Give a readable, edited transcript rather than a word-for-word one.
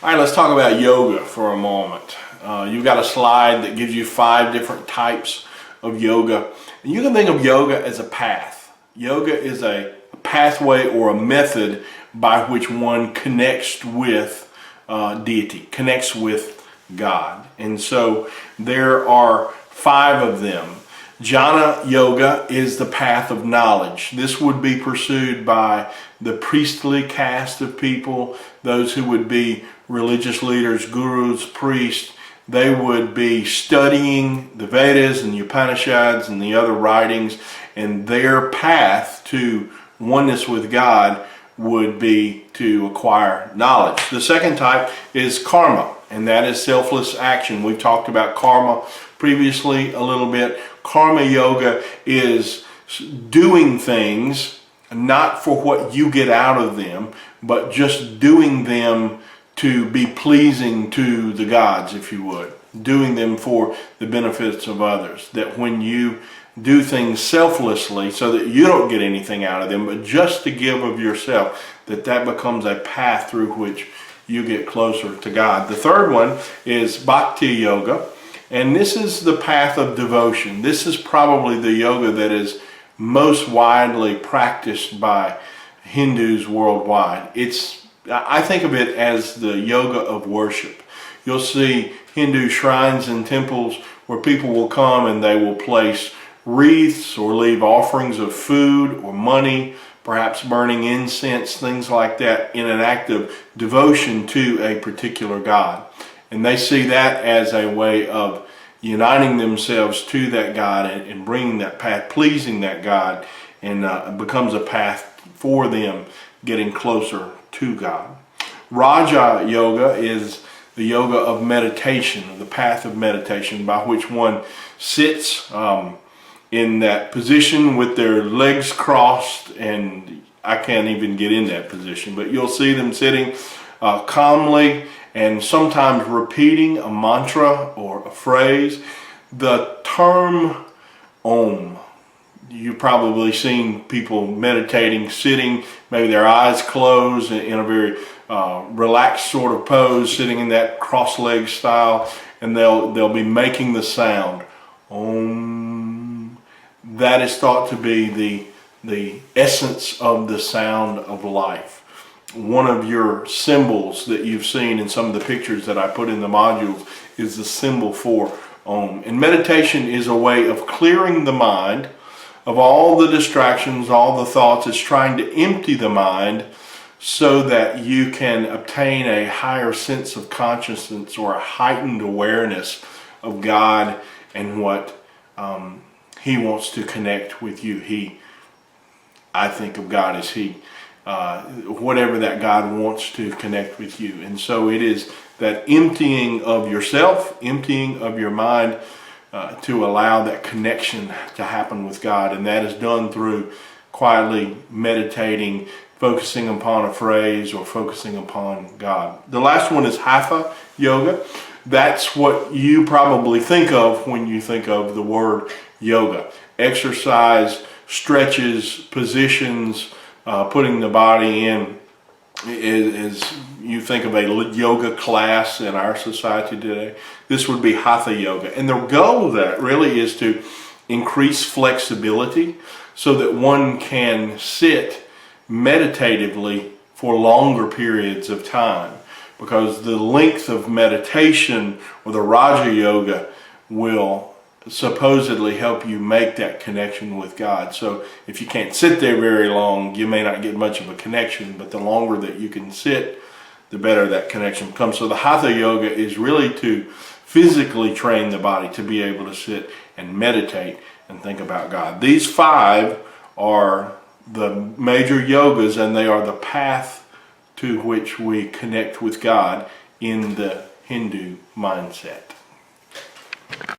All right, let's talk about yoga for a moment. You've got a slide that gives you 5 different types of yoga. And you can think of yoga as a path. Yoga is a pathway or a method by which one connects with deity, connects with God. And so there are 5 of them. Jnana Yoga is the path of knowledge. This would be pursued by the priestly caste of people, those who would be religious leaders, gurus, priests. They would be studying the Vedas and the Upanishads and the other writings, and their path to oneness with God would be to acquire knowledge. The second type is karma, and that is selfless action. We've talked about karma previously a little bit. Karma yoga is doing things not for what you get out of them, but just doing them to be pleasing to the gods, if you would. Doing them for the benefits of others. That when you do things selflessly so that you don't get anything out of them, but just to give of yourself, that becomes a path through which you get closer to God. The third one is Bhakti Yoga. And this is the path of devotion. This is probably the yoga that is most widely practiced by Hindus worldwide. I think of it as the yoga of worship. You'll see Hindu shrines and temples where people will come and they will place wreaths or leave offerings of food or money, perhaps burning incense, things like that, in an act of devotion to a particular god. And they see that as a way of uniting themselves to that God and bringing that path, pleasing that God, and it becomes a path for them getting closer to God. Raja Yoga is the yoga of meditation, the path of meditation, by which one sits in that position with their legs crossed, and I can't even get in that position, but you'll see them sitting calmly and sometimes repeating a mantra or a phrase. The term Om, you've probably seen people meditating, sitting, maybe their eyes closed in a very relaxed sort of pose, sitting in that cross-legged style, and they'll be making the sound Om. That is thought to be the essence of the sound of life. One of your symbols that you've seen in some of the pictures that I put in the modules is the symbol for Om. And meditation is a way of clearing the mind of all the distractions, all the thoughts. It's trying to empty the mind so that you can obtain a higher sense of consciousness or a heightened awareness of God and what He wants to connect with you. I think of God as He. Whatever that God wants to connect with you. And so it is that emptying of yourself, emptying of your mind to allow that connection to happen with God. And that is done through quietly meditating, focusing upon a phrase or focusing upon God. The last one is Hatha Yoga. That's what you probably think of when you think of the word yoga. Exercise, stretches, positions, putting the body in is you think of a yoga class in our society today. This would be Hatha Yoga. And the goal of that really is to increase flexibility so that one can sit meditatively for longer periods of time. Because the length of meditation or the Raja Yoga will supposedly help you make that connection with God. So if you can't sit there very long, you may not get much of a connection, but the longer that you can sit, the better that connection becomes. So the Hatha Yoga is really to physically train the body to be able to sit and meditate and think about God. These 5 are the major yogas, and they are the path to which we connect with God in the Hindu mindset.